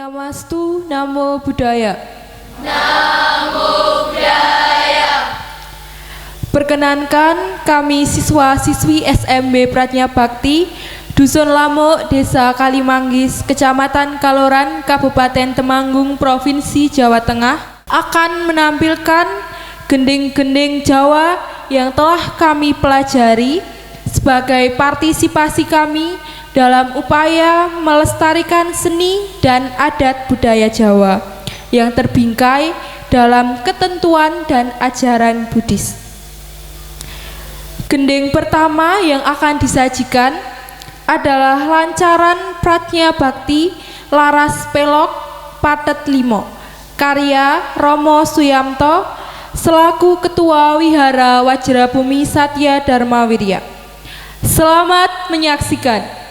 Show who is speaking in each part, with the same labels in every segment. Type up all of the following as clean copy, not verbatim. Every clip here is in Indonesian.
Speaker 1: Namastu, Namo Buddhaya.
Speaker 2: Namo Buddhaya.
Speaker 1: Perkenankan kami siswa-siswi SMB Pradnya Bakti, Dusun Lamuk, Desa Kalimanggis, Kecamatan Kaloran, Kabupaten Temanggung, Provinsi Jawa Tengah, akan menampilkan gending-gending Jawa yang telah kami pelajari sebagai partisipasi kami dalam upaya melestarikan seni dan adat budaya Jawa yang terbingkai dalam ketentuan dan ajaran Buddhis. Gending pertama yang akan disajikan adalah lancaran Pradnya Bakti Laras Pelok Patet Limo, karya Romo Suyamto selaku Ketua Wihara Wajrabumi Satya Dharma Wirya. Selamat menyaksikan.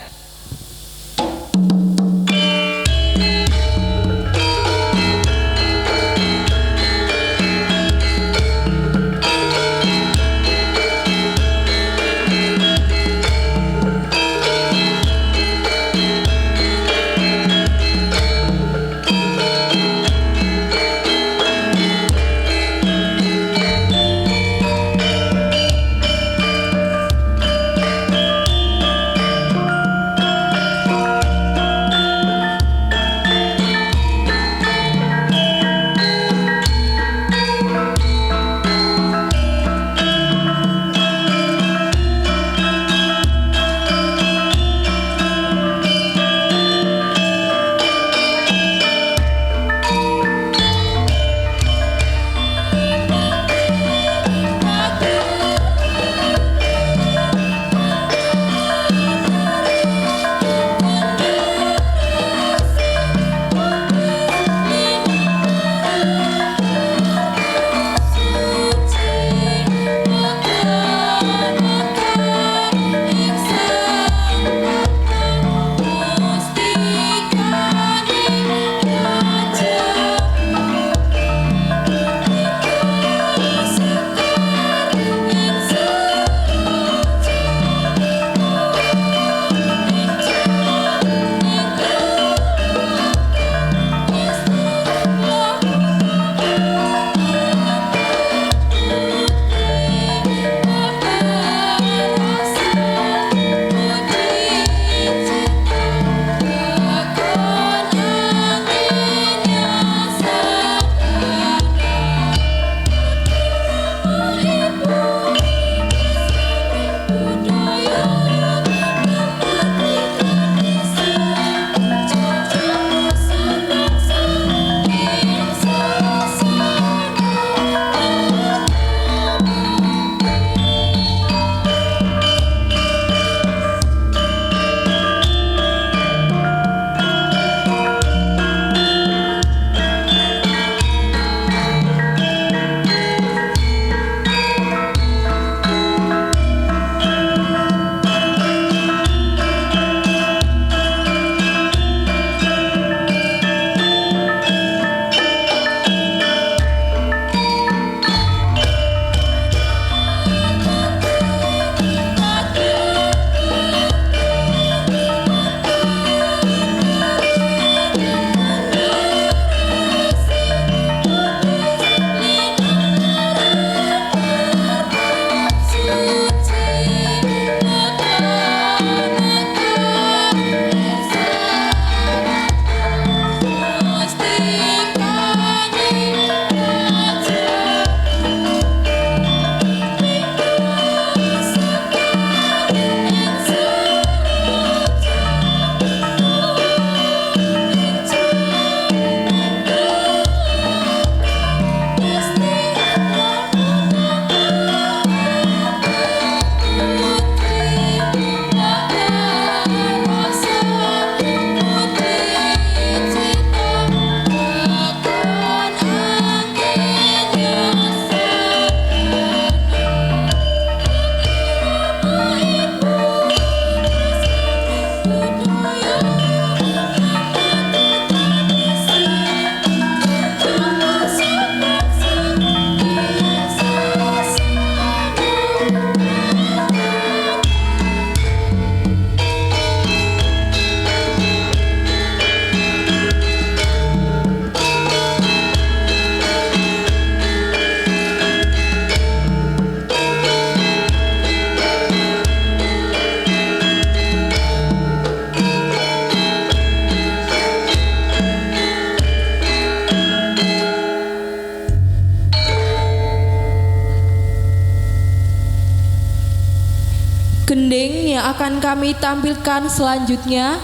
Speaker 1: yang akan kami tampilkan selanjutnya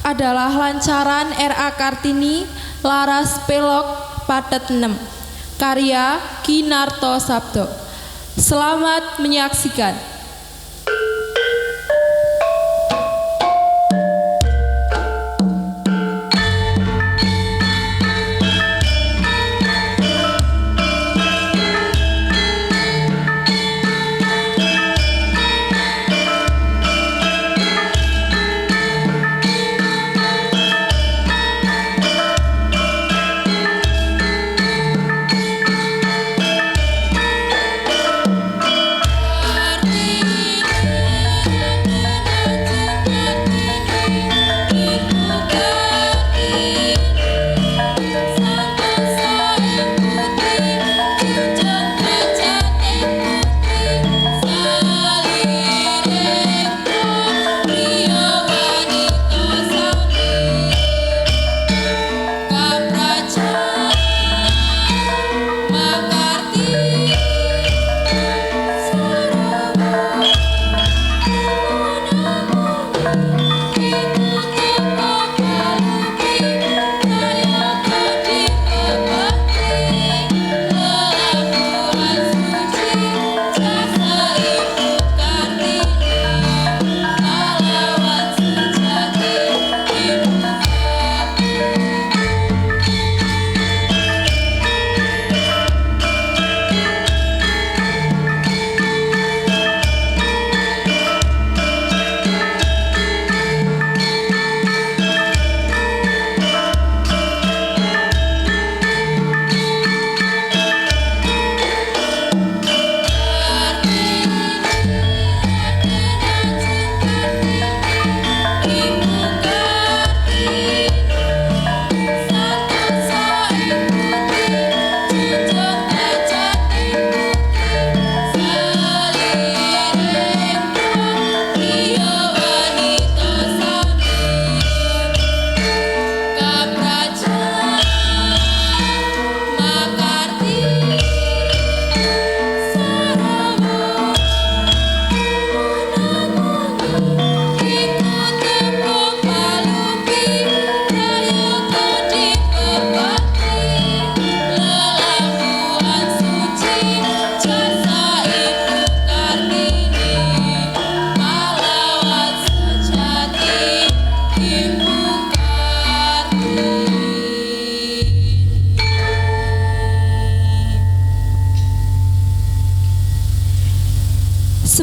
Speaker 1: adalah lancaran R.A. Kartini Laras Pelok Patet 6 karya Kinarto Sabdo. Selamat menyaksikan.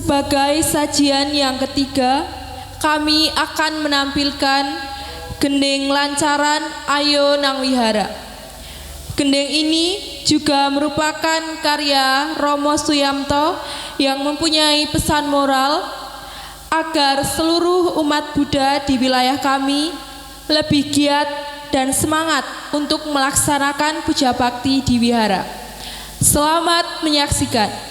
Speaker 1: Sebagai sajian yang ketiga, kami akan menampilkan gending lancaran Ayo Nang Wihara. Gending ini juga merupakan karya Romo Suyamto yang mempunyai pesan moral agar seluruh umat Buddha di wilayah kami lebih giat dan semangat untuk melaksanakan puja bakti di wihara. Selamat menyaksikan.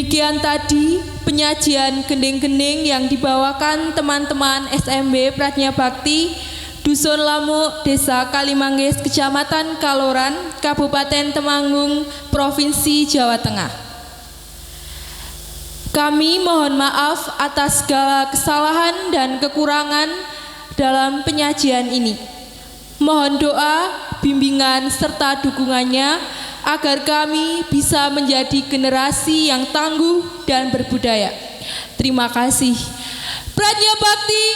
Speaker 1: Demikian tadi penyajian gending-gending yang dibawakan teman-teman SMB Pratnya Bakti Dusun Lamuk, Desa Kalimanggis, Kecamatan Kaloran, Kabupaten Temanggung, Provinsi Jawa Tengah. Kami mohon maaf atas segala kesalahan dan kekurangan dalam penyajian ini. Mohon doa, bimbingan, serta dukungannya agar kami bisa menjadi generasi yang tangguh dan berbudaya. Terima kasih. Pratnya Bakti